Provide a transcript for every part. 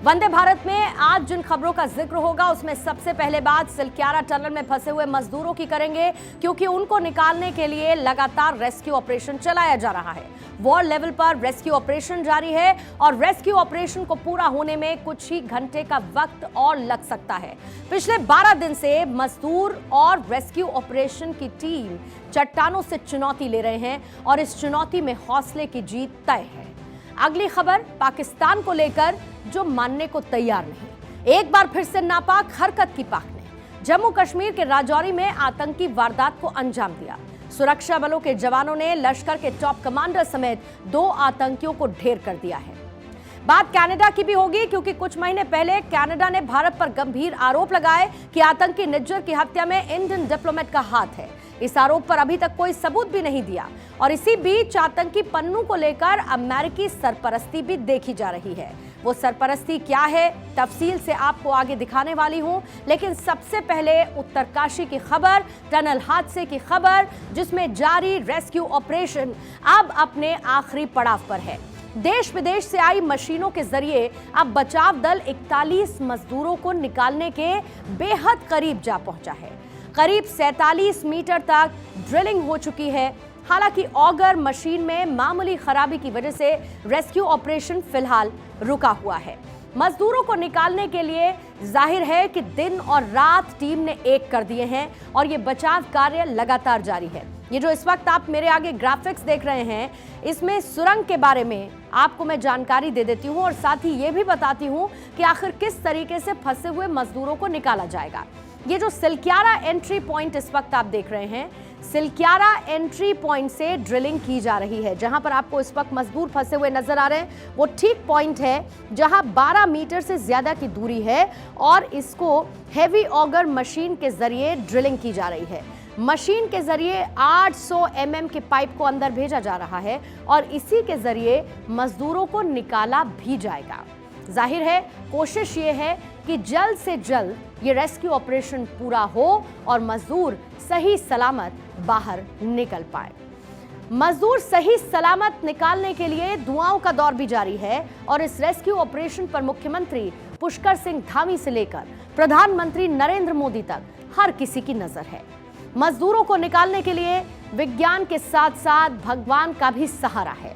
वंदे भारत में आज जिन खबरों का जिक्र होगा उसमें सबसे पहले बात सिलक्यारा टनल में फंसे हुए मजदूरों की करेंगे, क्योंकि उनको निकालने के लिए लगातार रेस्क्यू ऑपरेशन चलाया जा रहा है। वॉर लेवल पर रेस्क्यू ऑपरेशन जारी है और रेस्क्यू ऑपरेशन को पूरा होने में कुछ ही घंटे का वक्त और लग सकता है। पिछले 12 दिन से मजदूर और रेस्क्यू ऑपरेशन की टीम चट्टानों से चुनौती ले रहे हैं और इस चुनौती में हौसले की जीत तय है। अगली खबर पाकिस्तान को लेकर, जो मानने को तैयार नहीं। एक बार फिर से नापाक हरकत की पाक ने जम्मू कश्मीर के राजौरी में आतंकी वारदात को अंजाम दिया। सुरक्षा बलों के जवानों ने लश्कर के टॉप कमांडर समेत 2 आतंकियों को ढेर कर दिया है। बात कनाडा की भी होगी, क्योंकि कुछ महीने पहले कनाडा ने भारत पर गंभीर आरोप लगाए कि आतंकी निज्जर की हत्या में इंडियन डिप्लोमेट का हाथ है। इस आरोप पर अभी तक कोई सबूत भी नहीं दिया और इसी बीच आतंकी पन्नू को लेकर अमेरिकी सरपरस्ती भी देखी जा रही है। वो सरपरस्ती क्या है, तफसील से आपको आगे दिखाने वाली हूं, लेकिन सबसे पहले उत्तरकाशी की खबर, टनल हादसे की खबर, जिसमें जारी रेस्क्यू ऑपरेशन अब अपने आखिरी पड़ाव पर है। देश विदेश से आई मशीनों के जरिए अब बचाव दल 41 मजदूरों को निकालने के बेहद करीब जा पहुंचा है। करीब 47 मीटर तक ड्रिलिंग हो चुकी है। हालांकि ऑगर मशीन में मामूली खराबी की वजह से रेस्क्यू ऑपरेशन फिलहाल रुका हुआ है। मजदूरों को निकालने के लिए जाहिर है कि दिन और रात टीम ने एक कर दिए हैं और ये बचाव कार्य लगातार जारी है। ये जो इस वक्त आप मेरे आगे ग्राफिक्स देख रहे हैं, इसमें सुरंग के बारे में आपको मैं जानकारी दे देती हूं और साथ ही ये भी बताती हूं कि आखिर किस तरीके से फंसे हुए मजदूरों को निकाला जाएगा। ये जो सिलक्यारा एंट्री पॉइंट इस वक्त आप देख रहे हैं, सिलक्यारा एंट्री पॉइंट से ड्रिलिंग की जा रही है। जहां पर आपको इस वक्त मजदूर फंसे हुए नजर आ रहे हैं, वो ठीक पॉइंट है जहां 12 मीटर से ज्यादा की दूरी है और इसको हेवी ऑगर मशीन के जरिए ड्रिलिंग की जा रही है। मशीन के जरिए 800 mm के पाइप को अंदर भेजा जा रहा है और इसी के जरिए मजदूरों को निकाला भी जाएगा। जाहिर है कोशिश ये है कि जल्द से जल्द ये रेस्क्यू ऑपरेशन पूरा हो और मजदूर सही सलामत बाहर निकल पाए। मजदूर सही सलामत निकालने के लिए दुआओं का दौर भी जारी है और इस रेस्क्यू ऑपरेशन पर मुख्यमंत्री पुष्कर सिंह धामी से लेकर प्रधानमंत्री नरेंद्र मोदी तक हर किसी की नजर है। मजदूरों को निकालने के लिए विज्ञान के साथ साथ भगवान का भी सहारा है।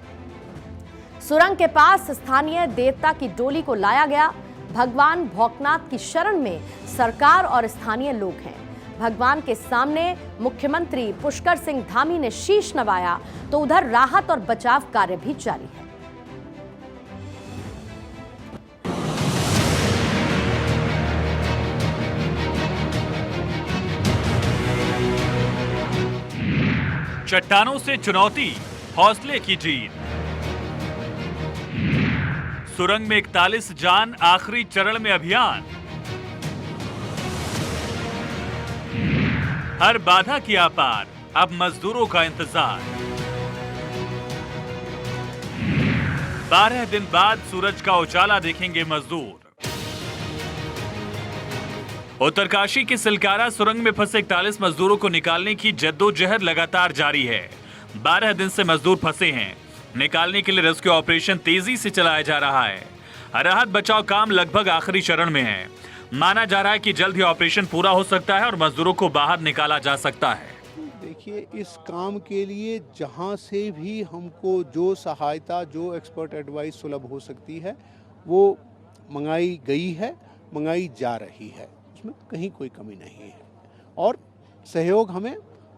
सुरंग के पास स्थानीय देवता की डोली को लाया गया। भगवान भौकनाथ की शरण में सरकार और स्थानीय लोग हैं। भगवान के सामने मुख्यमंत्री पुष्कर सिंह धामी ने शीश नवाया, तो उधर राहत और बचाव कार्य भी जारी है। चट्टानों से चुनौती, हौसले की जीत। सुरंग में 41 जान, आखिरी चरण में अभियान। हर बाधा किया पार, अब मजदूरों का इंतजार। 12 दिन बाद सूरज का उजाला देखेंगे मजदूर। उत्तरकाशी के सिलक्यारा सुरंग में फंसे 41 मजदूरों को निकालने की जद्दोजहद लगातार जारी है। 12 दिन से मजदूर फंसे हैं। निकालने के लिए रेस्क्यू ऑपरेशन तेजी से चलाया जा रहा है। राहत बचाव काम लगभग आखिरी चरण में है। माना जा रहा है कि जल्द ही ऑपरेशन पूरा हो सकता है और मजदूरों को बाहर निकाला जा सकता है। देखिए, इस काम के लिए जहां से भी हमको जो सहायता, जो एक्सपर्ट एडवाइस सुलभ हो सकती है, वो मंगाई गई है, मंगाई जा रही है। उसमें कहीं कोई कमी नहीं है और सहयोग हमें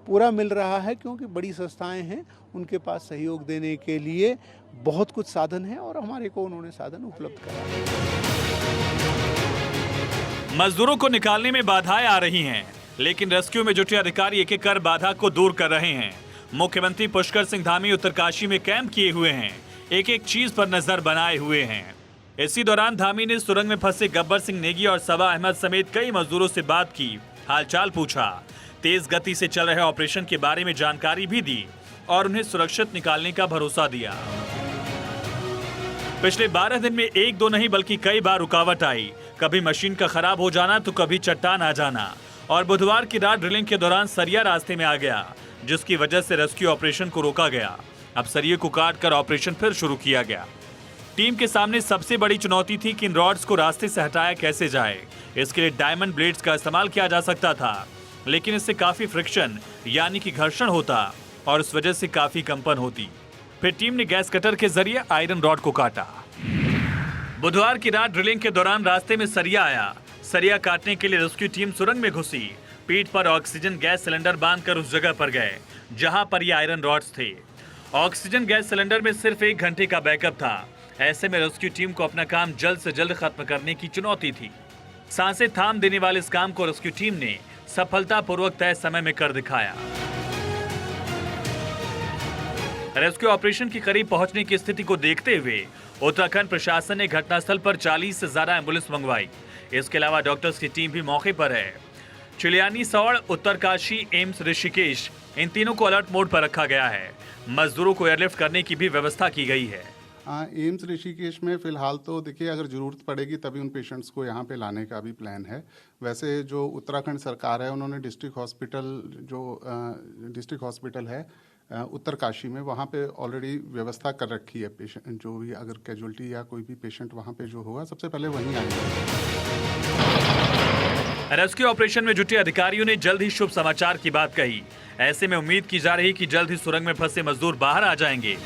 पूरा मिल रहा है, क्योंकि बड़ी संस्थाएं हैं, उनके पास सहयोग देने के लिए बहुत कुछ साधन है और हमारे को उन्होंने साधन उपलब्ध कराया। मजदूरों को निकालने में बाधाएं आ रही हैं, लेकिन रेस्क्यू में जुटे अधिकारी एक एक कर बाधा को दूर कर रहे हैं। मुख्यमंत्री पुष्कर सिंह धामी उत्तरकाशी में कैंप किए हुए हैं, एक एक चीज पर नजर बनाए हुए हैं। इसी दौरान धामी ने सुरंग में फंसे गब्बर सिंह नेगी और सबा अहमद समेत कई मजदूरों से बात की, हालचाल पूछा, तेज गति से चल रहे ऑपरेशन के बारे में जानकारी भी दी और उन्हें सुरक्षित निकालने का भरोसा दिया। पिछले 12 दिन में एक दो नहीं बल्कि कई बार रुकावट आई, कभी मशीन का खराब हो जाना तो कभी चट्टान आ जाना और बुधवार की रात ड्रिलिंग के दौरान सरिया रास्ते में आ गया, जिसकी वजह से रेस्क्यू ऑपरेशन को रोका गया। अब सरिये को काट कर ऑपरेशन फिर शुरू किया गया। टीम के सामने सबसे बड़ी चुनौती थी कि इन रॉड्स को रास्ते से हटाया कैसे जाए। इसके लिए डायमंड ब्लेड्स का इस्तेमाल किया जा सकता था, लेकिन इससे काफी फ्रिक्शन यानी कि घर्षण होता और इस वजह से काफी कंपन होती। फिर टीम ने गैस कटर के जरिए आयरन रॉड को काटा। बुधवार की रात ड्रिलिंग के दौरान रास्ते में सरिया आया। सरिया काटने के लिए रेस्क्यू टीम सुरंग में घुसी। पीठ पर ऑक्सीजन गैस सिलेंडर बांधकर उस जगह पर गए जहां पर ये आयरन रॉड्स थे। ऑक्सीजन गैस सिलेंडर में सिर्फ 1 घंटे का बैकअप था। ऐसे में रेस्क्यू टीम को अपना काम जल्द से जल्द खत्म करने की चुनौती थी। सांसें थाम देने वाले इस काम को रेस्क्यू टीम ने सफलतापूर्वक तय समय में कर दिखाया। रेस्क्यू ऑपरेशन के करीब पहुंचने की स्थिति को देखते हुए उत्तराखंड प्रशासन ने घटनास्थल पर 40 से ज्यादा एम्बुलेंस मंगवाई। इसके अलावा डॉक्टर्स की टीम भी मौके पर है। चिलियानी, सौड़, उत्तरकाशी, एम्स ऋषिकेश, इन तीनों को अलर्ट मोड पर रखा गया है। मजदूरों को एयरलिफ्ट करने की भी व्यवस्था की गई है। एम्स ऋषिकेश में फिलहाल तो देखिए, अगर ज़रूरत पड़ेगी तभी उन पेशेंट्स को यहाँ पे लाने का भी प्लान है। वैसे जो उत्तराखंड सरकार है, उन्होंने डिस्ट्रिक्ट हॉस्पिटल है उत्तरकाशी में, वहाँ पे ऑलरेडी व्यवस्था कर रखी है। पेशेंट जो भी अगर कैजुअल्टी या कोई भी पेशेंट वहाँ पे जो होगा, सबसे पहले वहीं आएंगे। रेस्क्यू ऑपरेशन में जुटे अधिकारियों ने जल्द ही शुभ समाचार की बात कही। ऐसे में उम्मीद की जा रही कि जल्द ही सुरंग में फंसे मजदूर बाहर आ जाएंगे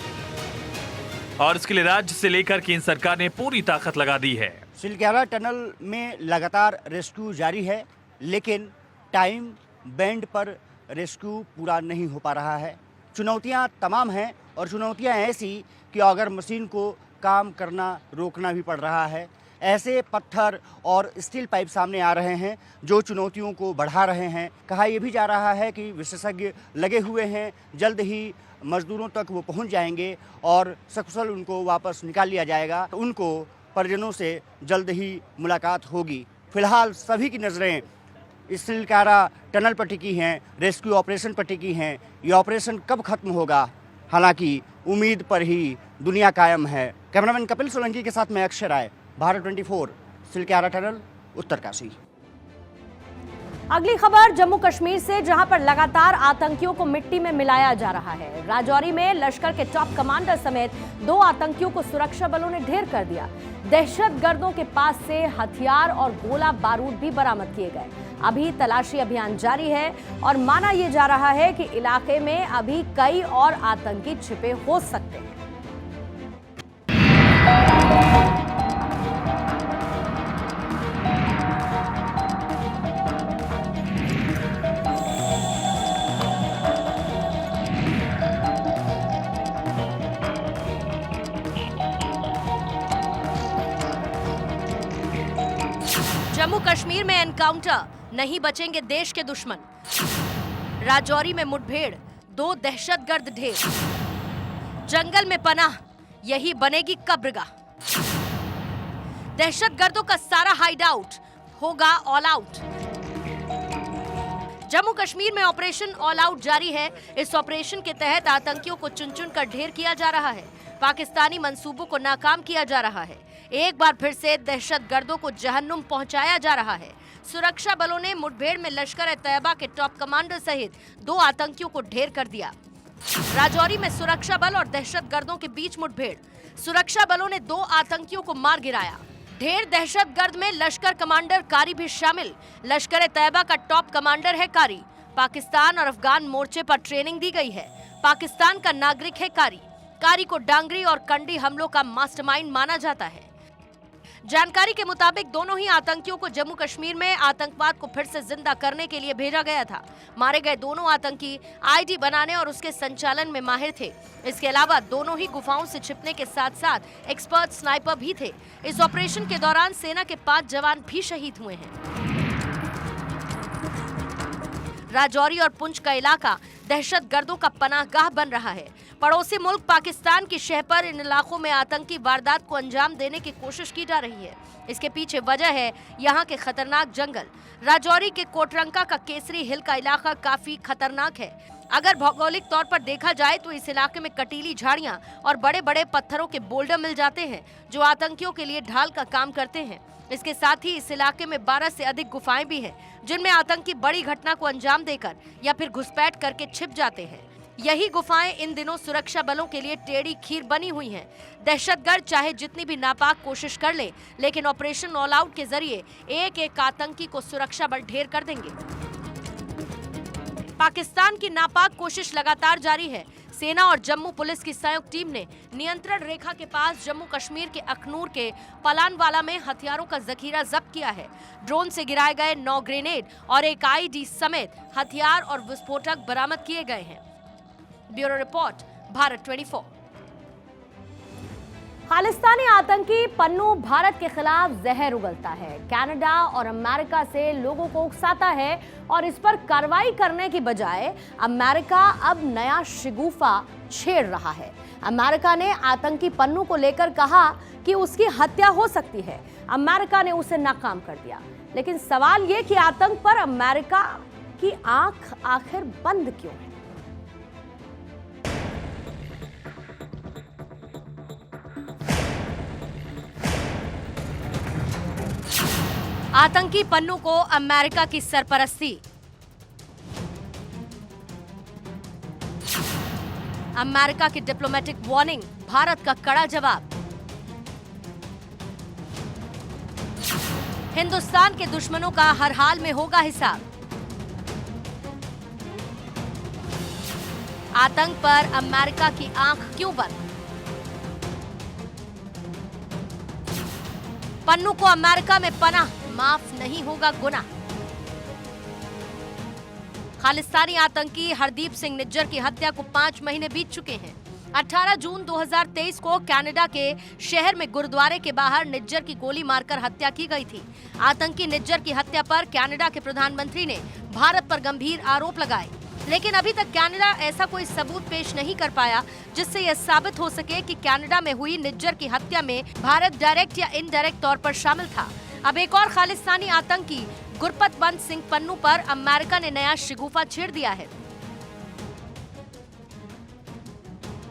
और इसके लिए राज्य से लेकर केंद्र सरकार ने पूरी ताकत लगा दी है। सिलक्यारा टनल में लगातार रेस्क्यू जारी है, लेकिन टाइम बैंड पर रेस्क्यू पूरा नहीं हो पा रहा है। चुनौतियां तमाम हैं और चुनौतियां ऐसी कि अगर मशीन को काम करना रोकना भी पड़ रहा है। ऐसे पत्थर और स्टील पाइप सामने आ रहे हैं जो चुनौतियों को बढ़ा रहे हैं। कहा यह भी जा रहा है कि विशेषज्ञ लगे हुए हैं, जल्द ही मजदूरों तक वो पहुंच जाएंगे और सकुशल उनको वापस निकाल लिया जाएगा। उनको परिजनों से जल्द ही मुलाकात होगी। फिलहाल सभी की नज़रें इस सिलक्यारा टनल पर टिकी हैं, रेस्क्यू ऑपरेशन पर टिकी हैं। ये ऑपरेशन कब खत्म होगा, हालांकि उम्मीद पर ही दुनिया कायम है। कैमरामैन कपिल सोलंकी के साथ मैं अक्षय राय, भारत 24, सिलक्यारा टनल, उत्तरकाशी। अगली खबर जम्मू कश्मीर से, जहां पर लगातार आतंकियों को मिट्टी में मिलाया जा रहा है। राजौरी में लश्कर के टॉप कमांडर समेत 2 आतंकियों को सुरक्षा बलों ने ढेर कर दिया। दहशतगर्दों के पास से हथियार और गोला बारूद भी बरामद किए गए। अभी तलाशी अभियान जारी है और माना यह जा रहा है कि इलाके में अभी कई और आतंकी छिपे हो सकते हैं। जम्मू कश्मीर में एनकाउंटर, नहीं बचेंगे देश के दुश्मन। राजौरी में मुठभेड़, 2 दहशतगर्द ढेर। जंगल में पनाह, यही बनेगी कब्रगाह। दहशतगर्दों का सारा हाइड आउट होगा ऑल आउट। जम्मू कश्मीर में ऑपरेशन ऑल आउट जारी है। इस ऑपरेशन के तहत आतंकियों को चुन चुन कर ढेर किया जा रहा है। पाकिस्तानी मंसूबों को नाकाम किया जा रहा है। एक बार फिर से दहशतगर्दों को जहन्नुम पहुंचाया जा रहा है। सुरक्षा बलों ने मुठभेड़ में लश्कर-ए-तैयबा के टॉप कमांडर सहित 2 आतंकियों को ढेर कर दिया। राजौरी में सुरक्षा बल और दहशतगर्दों के बीच मुठभेड़। सुरक्षा बलों ने 2 आतंकियों को मार गिराया। ढेर दहशतगर्द में लश्कर कमांडर कारी भी शामिल। लश्कर-ए-तैयबा का टॉप कमांडर है कारी। पाकिस्तान और अफगान मोर्चे पर ट्रेनिंग दी गई है। पाकिस्तान का नागरिक है कारी। कारी को डांगरी और कंडी हमलों का मास्टरमाइंड माना जाता है। जानकारी के मुताबिक दोनों ही आतंकियों को जम्मू कश्मीर में आतंकवाद को फिर से जिंदा करने के लिए भेजा गया था। मारे गए दोनों आतंकी आईडी बनाने और उसके संचालन में माहिर थे। इसके अलावा दोनों ही गुफाओं से छिपने के साथ साथ एक्सपर्ट स्नाइपर भी थे। इस ऑपरेशन के दौरान सेना के 5 जवान भी शहीद हुए हैं। राजौरी और पुंछ का इलाका दहशतगर्दों का पनाहगाह बन रहा है। पड़ोसी मुल्क पाकिस्तान की शह पर इन इलाकों में आतंकी वारदात को अंजाम देने की कोशिश की जा रही है। इसके पीछे वजह है यहाँ के खतरनाक जंगल। राजौरी के कोटरंका का केसरी हिल का इलाका काफी खतरनाक है। अगर भौगोलिक तौर पर देखा जाए तो इस इलाके में कटीली झाड़ियाँ और बड़े बड़े पत्थरों के बोल्डर मिल जाते हैं जो आतंकियों के लिए ढाल का काम करते हैं। इसके साथ ही इस इलाके में 12 से अधिक गुफाएं भी हैं जिनमें आतंकी बड़ी घटना को अंजाम देकर या फिर घुसपैठ करके छिप जाते हैं। यही गुफाएं इन दिनों सुरक्षा बलों के लिए टेढ़ी खीर बनी हुई हैं। दहशतगर्द चाहे जितनी भी नापाक कोशिश कर ले, लेकिन ऑपरेशन ऑल आउट के जरिए एक एक आतंकी को सुरक्षा बल ढेर कर देंगे। पाकिस्तान की नापाक कोशिश लगातार जारी है। सेना और जम्मू पुलिस की संयुक्त टीम ने नियंत्रण रेखा के पास जम्मू कश्मीर के अखनूर के पलानवाला में हथियारों का जखीरा जब्त किया है। ड्रोन से गिराए गए 9 ग्रेनेड और एक आईडी समेत हथियार और विस्फोटक बरामद किए गए हैं। Bureau report, Bharat 24। खालिस्तानी आतंकी पन्नू भारत के खिलाफ जहर उगलता है। कनाडा और अमेरिका से लोगों को उकसाता है और इस पर कार्रवाई करने की बजाय अमेरिका अब नया शिगुफा छेड़ रहा है। अमेरिका ने आतंकी पन्नू को लेकर कहा कि उसकी हत्या हो सकती है। अमेरिका ने उसे नाकाम कर दिया। लेकिन सवाल ये कि आतंक पर अमेरिका की आंख आखिर बंद क्यों है? आतंकी पन्नू को अमेरिका की सरपरस्ती। अमेरिका की डिप्लोमेटिक वार्निंग, भारत का कड़ा जवाब। हिंदुस्तान के दुश्मनों का हर हाल में होगा हिसाब। आतंक पर अमेरिका की आंख क्यों बंद? पन्नू को अमेरिका में पनाह, माफ नहीं होगा गुनाह। खालिस्तानी आतंकी हरदीप सिंह निज्जर की हत्या को 5 महीने बीत चुके हैं। 18 जून 2023 को कनाडा के शहर में गुरुद्वारे के बाहर निज्जर की गोली मारकर हत्या की गई थी। आतंकी निज्जर की हत्या पर कनाडा के प्रधानमंत्री ने भारत पर गंभीर आरोप लगाए, लेकिन अभी तक कनाडा ऐसा कोई सबूत पेश नहीं कर पाया जिससे यह साबित हो सके कि कनाडा में हुई निज्जर की हत्या में भारत डायरेक्ट या इनडायरेक्ट तौर पर शामिल था। अब एक और खालिस्तानी आतंकी गुरपतवंत सिंह पन्नू पर अमेरिका ने नया शिगुफा छेड़ दिया है।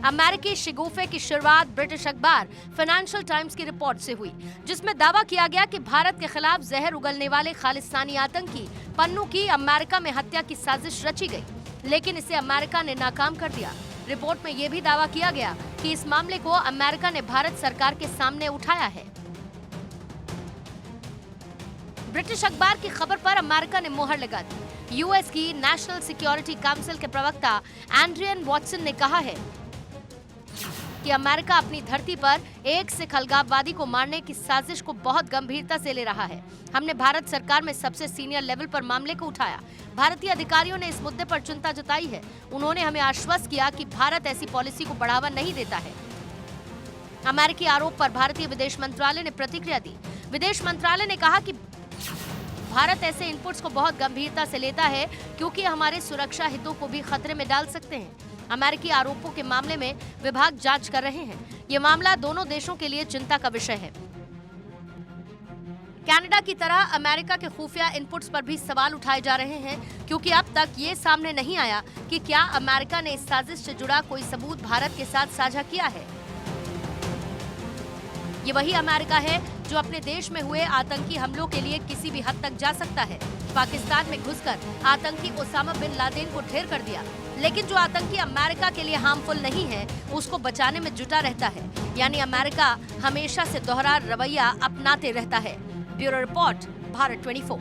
अमेरिकी शिगुफे की शुरुआत ब्रिटिश अखबार फाइनेंशियल टाइम्स की रिपोर्ट से हुई, जिसमें दावा किया गया कि भारत के खिलाफ जहर उगलने वाले खालिस्तानी आतंकी पन्नू की अमेरिका में हत्या की साजिश रची गई, लेकिन इसे अमेरिका ने नाकाम कर दिया। रिपोर्ट में यह भी दावा किया गया कि इस मामले को अमेरिका ने भारत सरकार के सामने उठाया है। ब्रिटिश अखबार की खबर पर अमेरिका ने मोहर लगा दी। यूएस की नेशनल सिक्योरिटी काउंसिल के प्रवक्ता एंड्रियन वॉटसन ने कहा है कि अमेरिका अपनी धरती पर एक सिख अलगाववादी को मारने की साजिश को बहुत गंभीरता से ले रहा है। हमने भारत सरकार में सबसे सीनियर लेवल पर मामले को उठाया। भारतीय अधिकारियों ने इस मुद्दे पर चिंता जताई है। उन्होंने हमें आश्वस्त किया कि भारत ऐसी पॉलिसी को बढ़ावा नहीं देता है। अमेरिकी आरोप पर भारतीय विदेश मंत्रालय ने प्रतिक्रिया दी। विदेश मंत्रालय ने कहा कि भारत ऐसे इनपुट्स को बहुत गंभीरता से लेता है क्योंकि हमारे सुरक्षा हितों को भी खतरे में डाल सकते हैं। अमेरिकी आरोपों के मामले में विभाग जांच कर रहे हैं। ये मामला दोनों देशों के लिए चिंता का विषय है। कनाडा की तरह अमेरिका के खुफिया इनपुट्स पर भी सवाल उठाए जा रहे हैं, क्योंकि अब तक ये सामने नहीं आया कि क्या अमेरिका ने इस साजिश से जुड़ा कोई सबूत भारत के साथ साझा किया है। ये वही अमेरिका है जो अपने देश में हुए आतंकी हमलों के लिए किसी भी हद तक जा सकता है। पाकिस्तान में घुसकर आतंकी ओसामा बिन लादेन को ढेर कर दिया, लेकिन जो आतंकी अमेरिका के लिए हार्मफुल नहीं है उसको बचाने में जुटा रहता है। यानी अमेरिका हमेशा से दोहरा रवैया अपनाते रहता है। Bureau report, Bharat 24।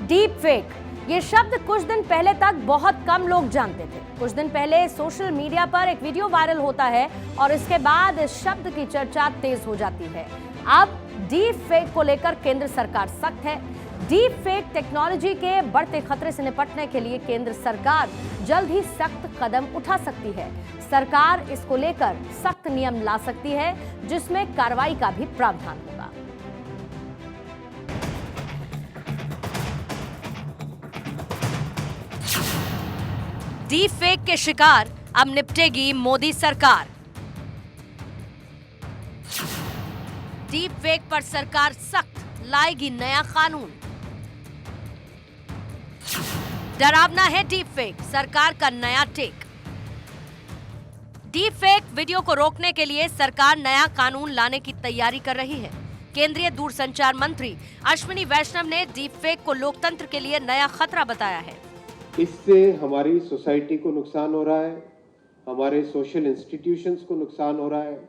Deep fake, ये शब्द कुछ दिन पहले तक बहुत कम लोग जानते थे। कुछ दिन पहले सोशल मीडिया पर एक वीडियो वायरल होता है और इसके बाद इस शब्द की चर्चा तेज हो जाती है। अब डीप फेक को लेकर केंद्र सरकार सख्त है। डीप फेक टेक्नोलॉजी के बढ़ते खतरे से निपटने के लिए केंद्र सरकार जल्द ही सख्त कदम उठा सकती है। सरकार इसको लेकर सख्त नियम ला सकती है जिसमें कार्रवाई का भी प्रावधान होगा। डीप फेक के शिकार अब निपटेगी मोदी सरकार। डीप फेक पर सरकार सख्त, लाएगी नया कानून। डरावना है डीप फेक, सरकार का नया टेक। डीप फेक वीडियो को रोकने के लिए सरकार नया कानून लाने की तैयारी कर रही है। केंद्रीय दूरसंचार मंत्री अश्विनी वैष्णव ने डीप फेक को लोकतंत्र के लिए नया खतरा बताया है। इससे हमारी सोसाइटी को नुकसान हो रहा है, हमारे सोशल इंस्टीट्यूशंस को नुकसान हो रहा है,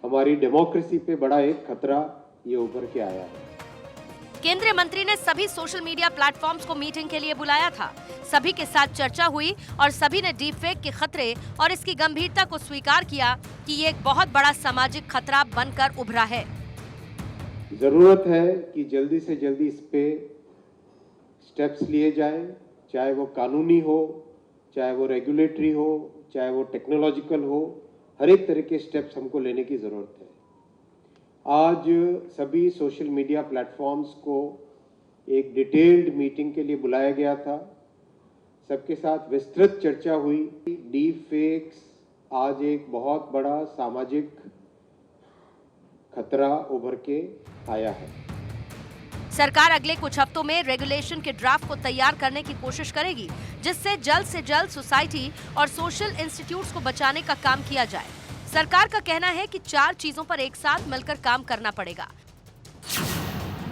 हमारी डेमोक्रेसी पे बड़ा एक खतरा ये उभर के आया है। केंद्रीय मंत्री ने सभी सोशल मीडिया प्लेटफॉर्म्स को मीटिंग के लिए बुलाया था। सभी के साथ चर्चा हुई और सभी ने डीप फेक के खतरे और इसकी गंभीरता को स्वीकार किया कि ये एक बहुत बड़ा सामाजिक खतरा बनकर उभरा है। जरूरत है कि जल्दी से जल्दी इस पे स्टेप्स लिए जाएं, चाहे वो कानूनी हो, चाहे वो रेगुलेटरी हो, चाहे वो टेक्नोलॉजिकल हो, हर एक तरह के स्टेप्स हमको लेने की जरूरत है। आज सभी सोशल मीडिया प्लेटफॉर्म्स को एक डिटेल्ड मीटिंग के लिए बुलाया गया था। सबके साथ विस्तृत चर्चा हुई। डीप फेक्स आज एक बहुत बड़ा सामाजिक खतरा उभर के आया है। सरकार अगले कुछ हफ्तों में रेगुलेशन के ड्राफ्ट को तैयार करने की कोशिश करेगी, जिससे जल्द से जल्द सोसाइटी और सोशल इंस्टीट्यूट्स को बचाने का काम किया जाए। सरकार का कहना है कि 4 चीजों पर एक साथ मिलकर काम करना पड़ेगा।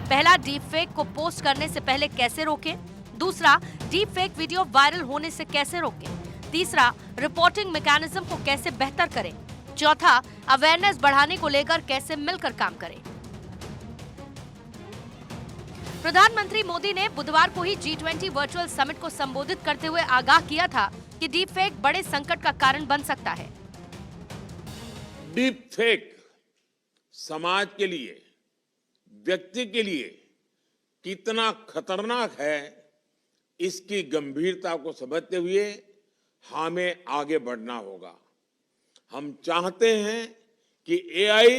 पहला, डीप फेक को पोस्ट करने से पहले कैसे रोकें। दूसरा, डीप फेक वीडियो वायरल होने से कैसे रोकें। तीसरा, रिपोर्टिंग मैकेनिज्म को कैसे बेहतर करें। चौथा, अवेयरनेस बढ़ाने को लेकर कैसे मिलकर काम करें। प्रधानमंत्री मोदी ने बुधवार को ही G20 वर्चुअल समिट को संबोधित करते हुए आगाह किया था कि डीप फेक बड़े संकट का कारण बन सकता है। डीप फेक समाज के लिए, व्यक्ति के लिए कितना खतरनाक है, इसकी गंभीरता को समझते हुए हमें आगे बढ़ना होगा। हम चाहते हैं कि AI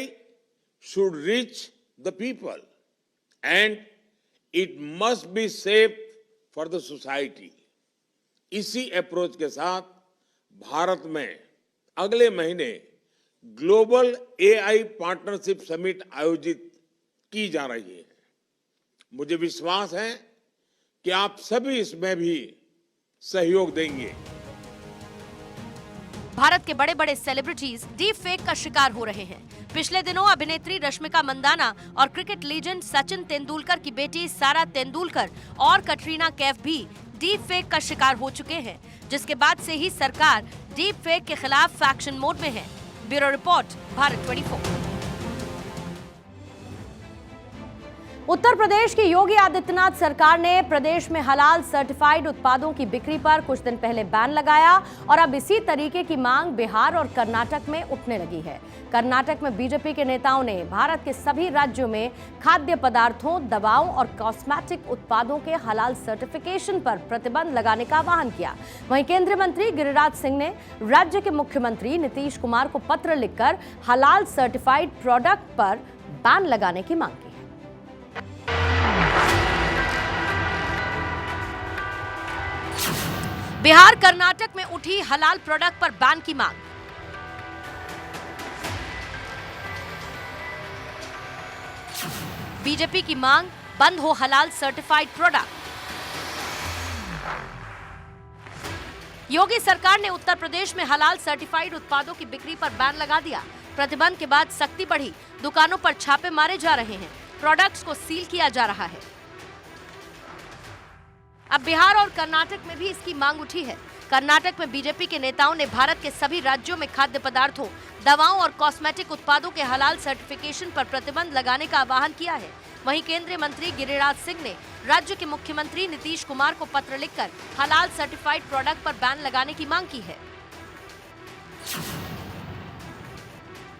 should reach the people and it must be safe for the society। इसी अप्रोच के साथ भारत में अगले महीने ग्लोबल AI पार्टनरशिप समिट आयोजित की जा रही है। मुझे विश्वास है कि आप सभी इसमें भी सहयोग देंगे। भारत के बड़े बड़े सेलिब्रिटीज डीप फेक का शिकार हो रहे हैं। पिछले दिनों अभिनेत्री रश्मिका मंदाना और क्रिकेट लीजेंड सचिन तेंदुलकर की बेटी सारा तेंदुलकर और कटरीना कैफ भी डीप फेक का शिकार हो चुके हैं, जिसके बाद से ही सरकार डीप फेक के खिलाफ एक्शन मोड में है। Bureau report, Bharat 24। उत्तर प्रदेश की योगी आदित्यनाथ सरकार ने प्रदेश में हलाल सर्टिफाइड उत्पादों की बिक्री पर कुछ दिन पहले बैन लगाया और अब इसी तरीके की मांग बिहार और कर्नाटक में उठने लगी है। कर्नाटक में बीजेपी के नेताओं ने भारत के सभी राज्यों में खाद्य पदार्थों, दवाओं और कॉस्मेटिक उत्पादों के हलाल सर्टिफिकेशन पर प्रतिबंध लगाने का आह्वान किया। वहीं केंद्रीय मंत्री गिरिराज सिंह ने राज्य के मुख्यमंत्री नीतीश कुमार को पत्र लिखकर हलाल सर्टिफाइड प्रोडक्ट पर बैन लगाने की मांग की। बिहार कर्नाटक में उठी हलाल प्रोडक्ट पर बैन की मांग। बीजेपी की मांग, बंद हो हलाल सर्टिफाइड प्रोडक्ट। योगी सरकार ने उत्तर प्रदेश में हलाल सर्टिफाइड उत्पादों की बिक्री पर बैन लगा दिया। प्रतिबंध के बाद सख्ती बढ़ी, दुकानों पर छापे मारे जा रहे हैं, प्रोडक्ट्स को सील किया जा रहा है। अब बिहार और कर्नाटक में भी इसकी मांग उठी है। कर्नाटक में बीजेपी के नेताओं ने भारत के सभी राज्यों में खाद्य पदार्थों, दवाओं और कॉस्मेटिक उत्पादों के हलाल सर्टिफिकेशन पर प्रतिबंध लगाने का आह्वान किया है। वहीं केंद्रीय मंत्री गिरिराज सिंह ने राज्य के मुख्यमंत्री नीतीश कुमार को पत्र लिखकर हलाल सर्टिफाइड प्रोडक्ट पर बैन लगाने की मांग की है।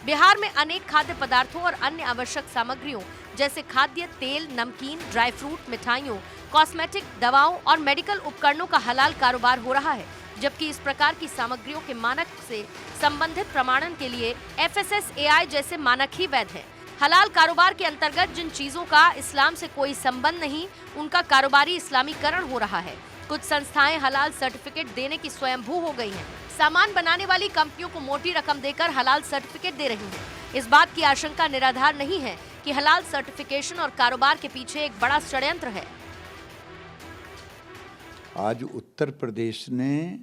बिहार में अनेक खाद्य पदार्थों और अन्य आवश्यक सामग्रियों जैसे खाद्य तेल, नमकीन, ड्राई फ्रूट, मिठाइयों, कॉस्मेटिक, दवाओं और मेडिकल उपकरणों का हलाल कारोबार हो रहा है, जबकि इस प्रकार की सामग्रियों के मानक से संबंधित प्रमाणन के लिए FSSAI जैसे मानक ही वैध हैं। हलाल कारोबार के अंतर्गत जिन चीजों का इस्लाम से कोई संबंध नहीं, उनका कारोबारी इस्लामीकरण हो रहा है। कुछ संस्थाएं हलाल सर्टिफिकेट देने की स्वयंभू हो गई हैं। सामान बनाने वाली कंपनियों को मोटी रकम देकर हलाल सर्टिफिकेट दे रही हैं। इस बात की आशंका निराधार नहीं है कि हलाल सर्टिफिकेशन और कारोबार के पीछे एक बड़ा षड्यंत्र है। आज उत्तर प्रदेश ने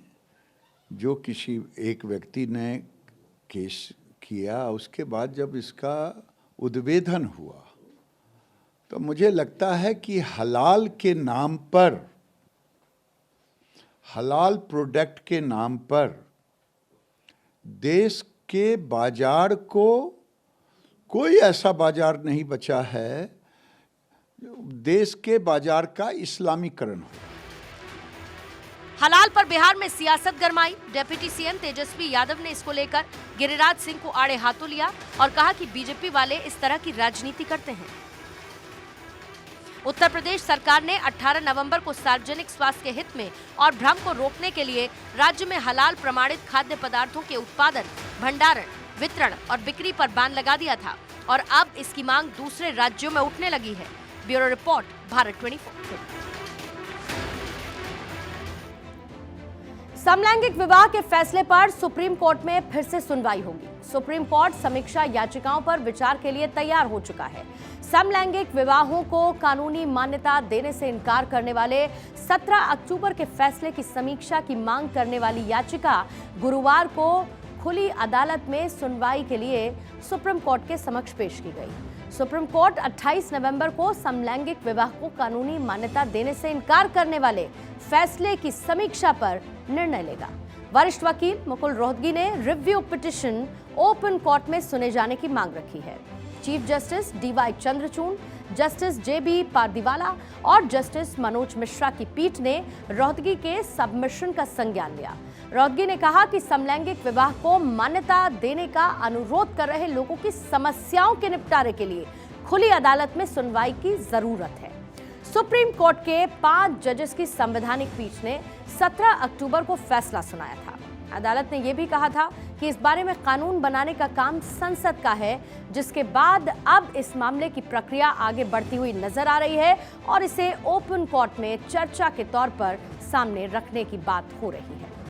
जो किसी एक व्यक्ति ने केस किया, उसके बाद जब इसका उद्भेदन हुआ तो मुझे लगता है कि हलाल के नाम पर, हलाल प्रोडक्ट के नाम पर देश के बाजार को, कोई ऐसा बाजार नहीं बचा है देश के बाजार का इस्लामीकरण हो। हलाल पर बिहार में सियासत गरमाई। डिप्टी सीएम तेजस्वी यादव ने इसको लेकर गिरिराज सिंह को आड़े हाथों लिया और कहा कि बीजेपी वाले इस तरह की राजनीति करते हैं। उत्तर प्रदेश सरकार ने 18 नवंबर को सार्वजनिक स्वास्थ्य के हित में और भ्रम को रोकने के लिए राज्य में हलाल प्रमाणित खाद्य पदार्थों के उत्पादन, भंडारण, वितरण और बिक्री पर बैन लगा दिया था और अब इसकी मांग दूसरे राज्यों में उठने लगी है। Bureau report, Bharat 24। समलैंगिक विवाह के फैसले पर सुप्रीम कोर्ट में फिर से सुनवाई होगी। सुप्रीम कोर्ट समीक्षा याचिकाओं पर विचार के लिए तैयार हो चुका है। समलैंगिक विवाहों को कानूनी मान्यता देने से इनकार करने वाले 17 अक्टूबर के फैसले की समीक्षा की मांग करने वाली याचिका गुरुवार को खुली अदालत में सुनवाई के लिए सुप्रीम कोर्ट के समक्ष पेश की गई। सुप्रीम कोर्ट 28 नवंबर को समलैंगिक विवाह को कानूनी मान्यता देने से इनकार करने वाले फैसले की समीक्षा पर निर्णय लेगा। वरिष्ठ वकील मुकुल रोहतगी ने रिव्यू पिटीशन ओपन कोर्ट में सुने जाने की मांग रखी है। Chief justice DY Chandrachud, justice JB Pardiwala और जस्टिस मनोज मिश्रा की पीठ ने रोहतगी के सबमिशन का संज्ञान लिया। रोहतगी ने कहा कि समलैंगिक विवाह को मान्यता देने का अनुरोध कर रहे लोगों की समस्याओं के निपटारे के लिए खुली अदालत में सुनवाई की जरूरत है। सुप्रीम कोर्ट के 5 जजेस की संवैधानिक पीठ ने 17 अक्टूबर को फैसला सुनाया था। अदालत ने यह भी कहा था कि इस बारे में कानून बनाने का काम संसद का है, जिसके बाद अब इस मामले की प्रक्रिया आगे बढ़ती हुई नजर आ रही है और इसे ओपन कोर्ट में चर्चा के तौर पर सामने रखने की बात हो रही है।